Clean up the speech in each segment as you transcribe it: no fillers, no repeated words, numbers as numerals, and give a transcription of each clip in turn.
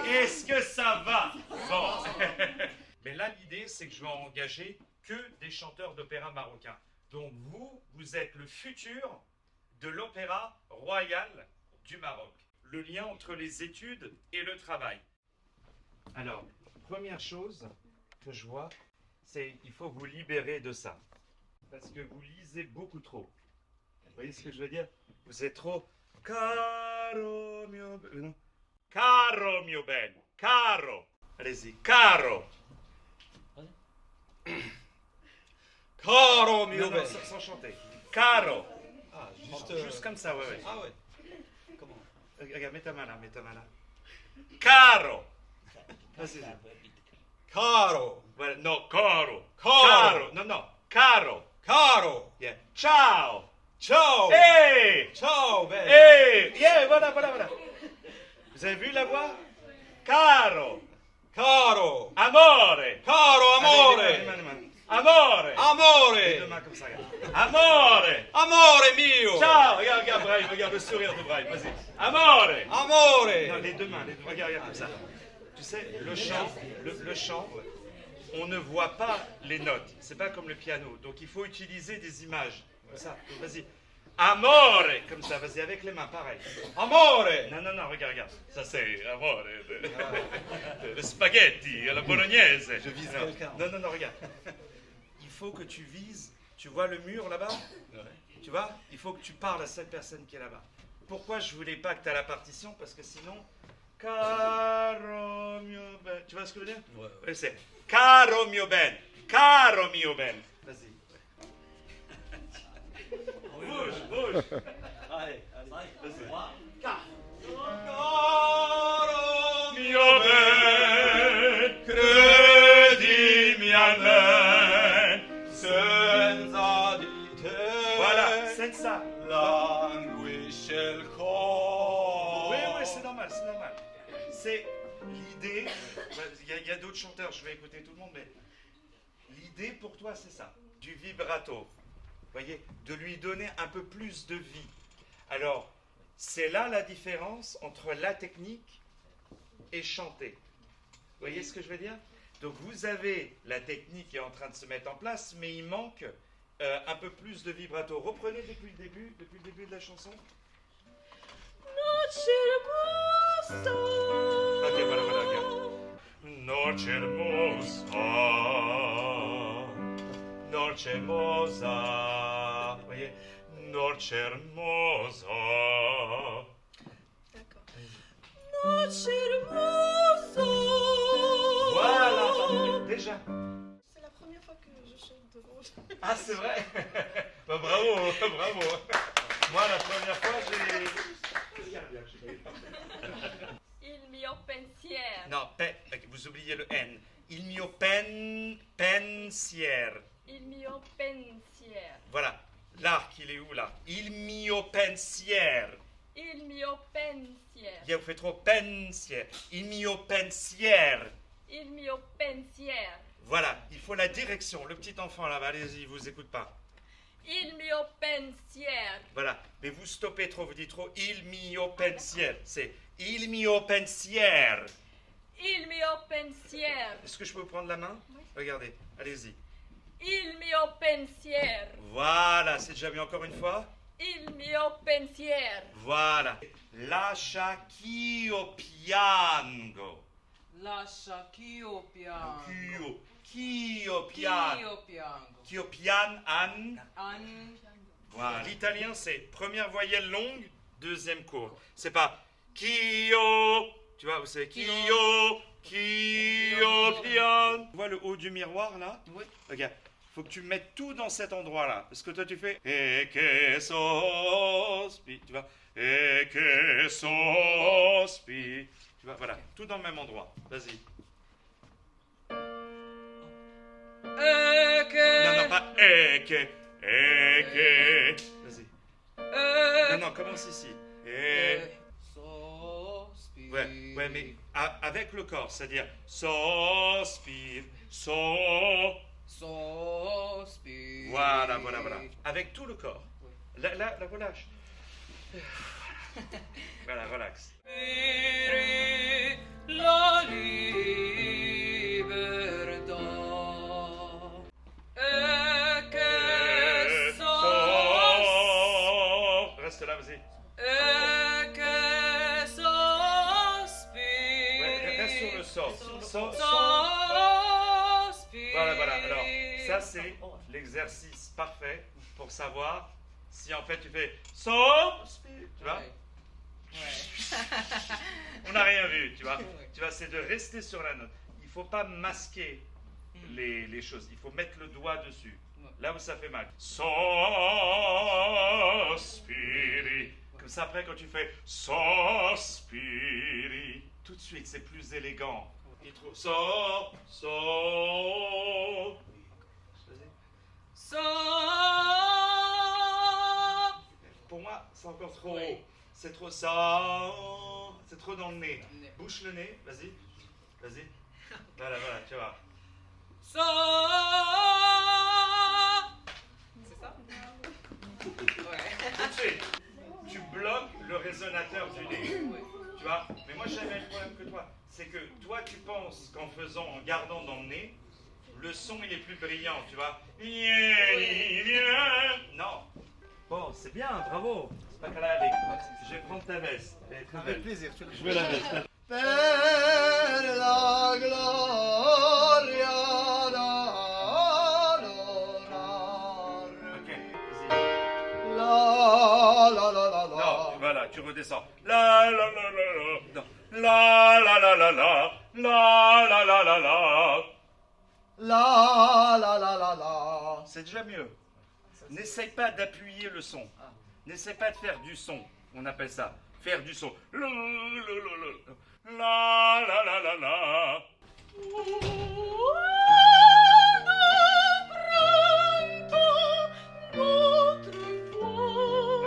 Est-ce que ça va? Bon. Mais là, l'idée, c'est que je vais engager que des chanteurs d'opéra marocains. Donc vous êtes le futur de l'opéra royal du Maroc. Le lien entre les études et le travail. Alors, première chose que je vois, c'est qu'il faut vous libérer de ça. Parce que vous lisez beaucoup trop. Vous voyez ce que je veux dire? Vous êtes trop... Caro mio ben. Caro mio ben. Caro. Allez-y. Caro. Caro mio Non, non, ben. sans chanter. Caro. Ah, Juste comme ça, ouais, ouais. Ah ouais. Comment? Regarde, mets ta main là, mets ta main là. Caro. Vas-y. Caro. Voilà, no, caro. Caro. Non, non. Caro. Caro. Yeah. Ciao. Ciao. Hey. Ciao, bella. Hey. Yeah, voilà, voilà, voilà. Vous avez vu la voix? Caro. Caro. Amore. Caro, amore. Allez, les mains, les mains, les mains. Amore. Les deux Amore. mains comme ça, regarde. Amore. Amore mio. Ciao. Regarde, regarde, Brahim, regarde le sourire de Brahim. Vas-y. Amore. Non, Amore. les deux mains, regarde, regarde comme ça. Tu sais, le chant, on ne voit pas les notes. C'est pas comme le piano. Donc il faut utiliser des images. Comme ça. Donc, vas-y. Amore. Comme ça, vas-y, avec les mains, pareil. Amore. Non, non, non, regarde, regarde. Ça c'est amore. Le spaghetti, la bolognaise. Je vise Non, quelqu'un. non, non, non, regarde. Il faut que tu vises. Tu vois le mur là-bas? Tu vois? Il faut que tu parles à cette personne qui est là-bas. Pourquoi je voulais pas que tu aies la partition? Parce que sinon, caro mio ben. Tu vois ce que je veux dire? Ouais, c'est caro mio ben. Caro mio ben. Vas-y. Bouge, bouge. Allez, allez. Vas-y. Caro Mio ben, credimi a me. senza di te. Voilà, c'est ça. Languisce il cor. Oui, oui, c'est normal, c'est normal. C'est l'idée. Il y a d'autres chanteurs, je vais écouter tout le monde, mais l'idée pour toi, c'est ça. Du vibrato. Vous voyez, de lui donner un peu plus de vie. Alors, c'est là la différence entre la technique et chanter. Vous voyez ce que je veux dire? Donc, vous avez la technique qui est en train de se mettre en place, mais il manque un peu plus de vibrato. Reprenez depuis le début de la chanson. Ok, voilà, voilà, regarde. Noche hermosa, noche hermosa. Vous voyez? Noche hermosa. D'accord. Noche hermosa. Voilà, déjà. C'est la première fois que je chante devant. Ah, c'est vrai? Bah, bravo, bravo. Moi, la première fois, j'ai... Il mio pensiero. Non, vous oubliez le N. Il mio pensiero. Il mio pensiero. Voilà. L'arc, il est où, là? Il mio pensiero. Il mio pensiero. Vous faites trop pensiero. Il mio pensiero. Il mio pensiero. Voilà, il faut la direction. Le petit enfant, là-bas, allez-y, il vous écoute pas. Il mio pensiero. Voilà, mais vous stoppez trop, vous dites trop il mio pensiero. C'est il mio pensiero. Il mio pensiero. Est-ce que je peux prendre la main? Regardez, allez-y. Il mio pensiero. Voilà, c'est déjà mieux encore une fois. Il mio pensiero. Voilà. Lascia ch'io piango. Lascia ch'io piango. Ch'io piango. Ch'io piango. Ch'io pian an. An. Voilà. L'italien, c'est première voyelle longue, deuxième courte. C'est pas ch'io. Tu vois, c'est ch'io. Ch'io pian. Tu vois le haut du miroir là? Oui. Regarde. Faut que tu mettes tout dans cet endroit-là. Parce que toi, tu fais e che sospi. Tu vois? E che sospi. Tu vois? Voilà. Tout dans le même endroit. Vas-y. Non, non, pas e che. E che. Vas-y. Non, non, commence ici. E. Sospi. Ouais, ouais, mais avec le corps. C'est-à-dire sospi. sospire, Sospir. Voilà. Avec tout le corps. La relâche. Voilà, relax. Spiri la libertà. E che Reste là, vas-y. E che sospiri. Ouais, reste sur le so. Sospiri. Voilà. Alors, ça, c'est l'exercice parfait pour savoir si en fait tu fais sospire. Tu vois? On n'a rien vu, tu vois. Tu vois, c'est de rester sur la note. Il ne faut pas masquer les choses. Il faut mettre le doigt dessus. Là où ça fait mal. Sospiri. Comme ça, après, quand tu fais sospiri, tout de suite, c'est plus élégant. Il trouve Pour moi, c'est encore trop haut. C'est trop ça. C'est trop dans le nez. Bouche le nez, vas-y. Voilà, tu vois. C'est ça? Ouais. Tout de suite, tu bloques le résonateur du nez. Tu vois? Mais moi, j'ai le même problème que toi. C'est que toi, tu penses qu'en gardant dans le nez, le son, il est plus brillant, tu vois? Non. Bon, c'est bien, bravo. C'est pas qu'à la avec. Je vais prendre ta veste. Elle est très belle. Avec plaisir, tu Je veux la veste. Per la gloria Ok, vas-y. la Non, voilà, tu redescends. La. Non. La. C'est déjà mieux. N'essaye pas d'appuyer le son. N'essaye pas de faire du son. On appelle ça faire du son. La.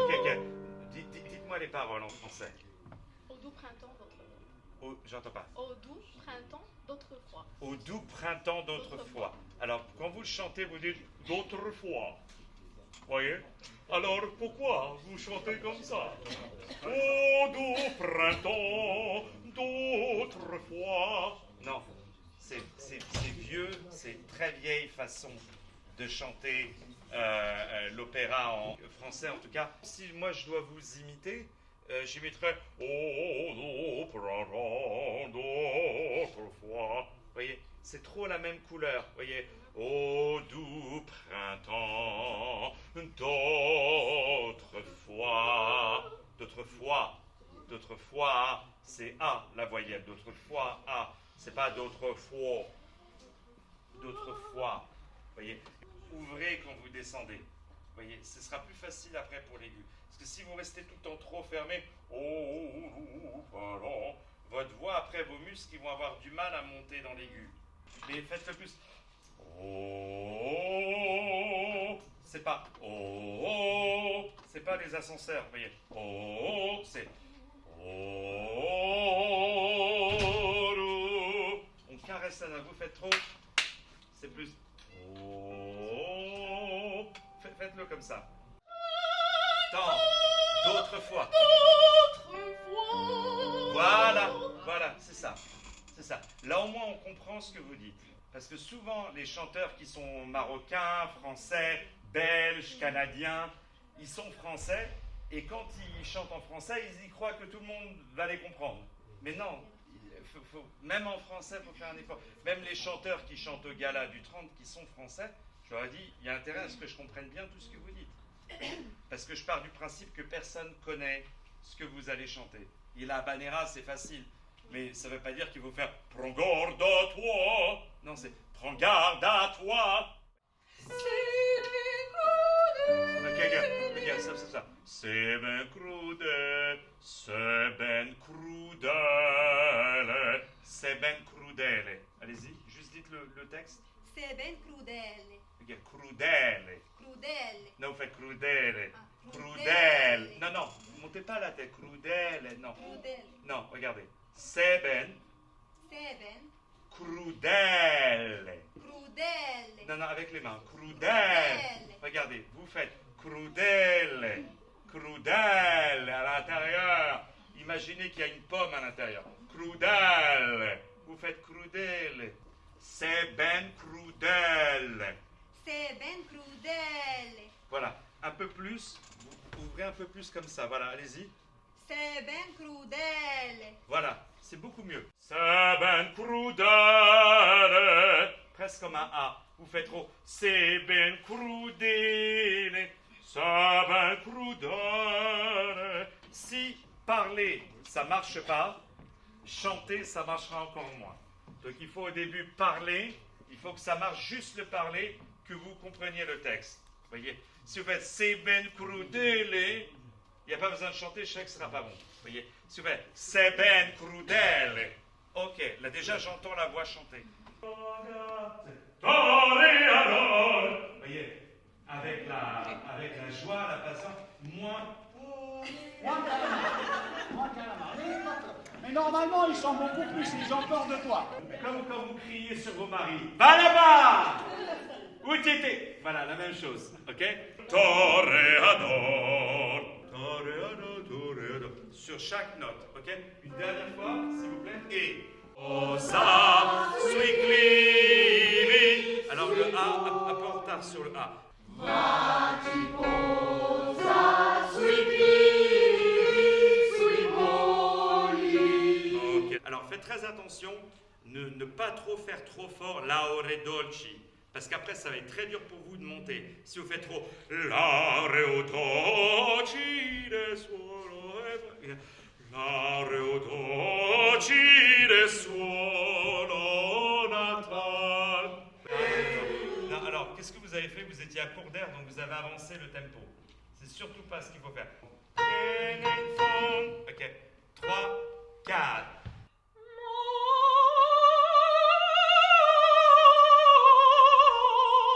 Ok. Dites-moi les paroles en français. Au doux printemps d'autrefois. J'entends pas. Au doux printemps d'autrefois. Au doux printemps d'autrefois. Alors, quand vous le chantez, vous dites d'autrefois. Voyez? Alors, pourquoi vous chantez comme ça? Au doux printemps d'autrefois. Non, c'est vieux, c'est une très vieille façon de chanter l'opéra en français, en tout cas. Si moi je dois vous imiter, j'imiterais au doux printemps d'autrefois. Vous voyez, c'est trop la même couleur. Vous voyez, au doux printemps d'autrefois, c'est A la voyelle. D'autrefois, A. C'est pas d'autrefois. D'autrefois. Vous voyez, ouvrez quand vous descendez. Vous voyez, ce sera plus facile après pour l'aigu. Parce que si vous restez tout le temps trop fermé, votre voix, après, vos muscles, ils vont avoir du mal à monter dans l'aigu. Mais faites-le plus. C'est pas c'est pas les ascenseurs, vous voyez. C'est on caresse la note, vous faites trop, c'est plus faites-le comme ça. Tant, d'autres fois. Voilà, c'est ça. Là au moins on comprend ce que vous dites. Parce que souvent les chanteurs qui sont marocains, français, belges, canadiens, ils sont français et quand ils chantent en français, ils y croient que tout le monde va les comprendre. Mais non, même en français, il faut faire un effort. Même les chanteurs qui chantent au gala du 30 qui sont français, je leur ai dit, il y a intérêt à ce que je comprenne bien tout ce que vous dites. Parce que je pars du principe que personne connaît ce que vous allez chanter. Et la habanera, c'est facile. Mais ça ne veut pas dire qu'il faut faire « Prends garde à toi ». Non, c'est « Prends garde à toi ». Ok, ça. C'est ben crudel, c'est ben crudel, c'est ben crudel. Allez-y, juste dites le texte. C'est ben crudele. Ok, crudel. Crudele. Non, vous faites crudel. Ah, Crudel. Non, montez pas la tête. Crudel, non. Crudele. Non, regardez. C'est ben C'est ben crudel. Non, non, avec les mains. Crudele. Regardez, vous faites crudele. Crudele à l'intérieur. Imaginez qu'il y a une pomme à l'intérieur. Crudele. Vous faites crudele. C'est ben crudele. C'est ben crudele. Voilà, un peu plus. Vous ouvrez un peu plus comme ça. Voilà, allez-y. C'est ben crudele. Voilà, c'est beaucoup mieux. C'est ben crudele. Presque comme un A. Vous faites trop. C'est ben crudele. C'est ben crudele. Si parler, ça marche pas, chanter, ça marchera encore moins. Donc il faut au début parler. Il faut que ça marche juste le parler, que vous compreniez le texte. Vous voyez, si vous faites c'est ben crudele, il n'y a pas besoin de chanter, je sais que ce ne sera pas bon. Vous voyez, si vous faites c'est ben crudele, ok, là déjà j'entends la voix chanter. Vous voyez, avec la joie, la passion, moins. Mais normalement, ils sont beaucoup plus, ils ont peur de toi. Comme quand vous criez sur vos maris. Va là-bas! Où t'étais? Voilà, la même chose, ok? Toreador, toreador, toreador. Sur chaque note, ok? Une dernière fois, s'il vous plaît. Et. Osa, sui clivi. Alors le A, un peu en retard sur le A. Ok, alors faites très attention, ne pas trop faire trop fort la ore dolci, parce qu'après ça va être très dur pour vous de monter. Si vous faites trop la re dolci de suolo, la re dolci de suolo natal. Non, alors qu'est-ce que vous avez fait? Vous étiez à court d'air, donc vous avez avancé le tempo. C'est surtout pas ce qu'il faut faire. Ok, 3, 4.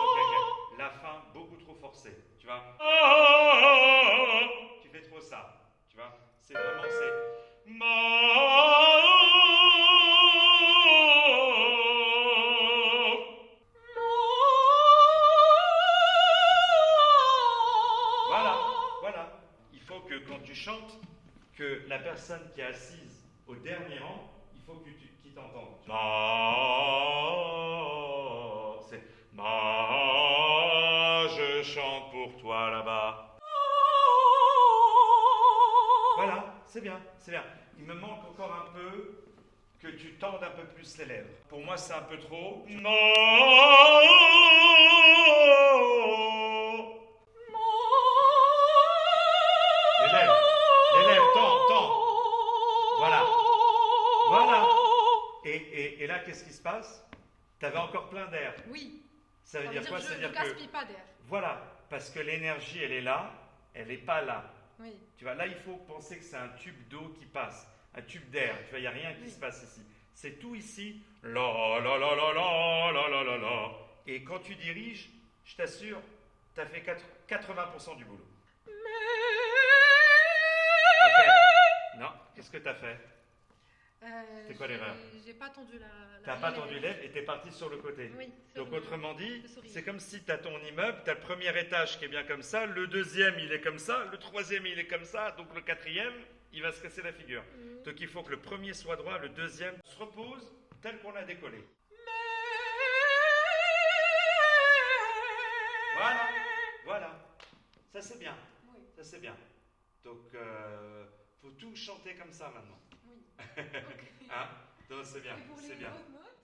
Ok. La fin, beaucoup trop forcée. Tu vois? Tu fais trop ça. Tu vois? C'est vraiment, Voilà, voilà. Il faut que quand tu chantes, que la personne qui est assise au dernier rang, il faut qu'il t'entende. C'est je chante pour toi là-bas. Voilà, c'est bien, c'est bien. Il me manque encore un peu que tu tendes un peu plus les lèvres. Pour moi, c'est un peu trop. Les lèvres, tends. Voilà. Voilà. Et là, qu'est-ce qui se passe? Tu avais encore plein d'air. Oui. Ça veut dire quoi? Ça veut Je dire ne que... gaspille pas d'air. Voilà, parce que l'énergie, elle est là, elle n'est pas là. Oui. Tu vois, là, il faut penser que c'est un tube d'eau qui passe, un tube d'air. Tu vois, il n'y a rien qui se passe ici. C'est tout ici. La, la, la, la, la, la, la, la, la. Et quand tu diriges, je t'assure, tu as fait 80% du boulot. Ok. Non, qu'est-ce que tu as fait? C'est quoi l'erreur? J'ai pas tendu la Tu n'as pas tendu l'aile et tu es parti sur le côté. Oui. Donc autrement dit, le sourire. c'est comme si tu as ton immeuble, tu as le premier étage qui est bien comme ça, le deuxième il est comme ça, le troisième il est comme ça, donc le quatrième il va se casser la figure. Donc il faut que le premier soit droit, le deuxième se repose tel qu'on l'a décollé. Voilà, voilà. Ça c'est bien. Oui. Ça c'est bien. Donc faut tout chanter comme ça maintenant. Oui. Hein? Donc c'est bien, Et pour c'est les bien. hautes notes,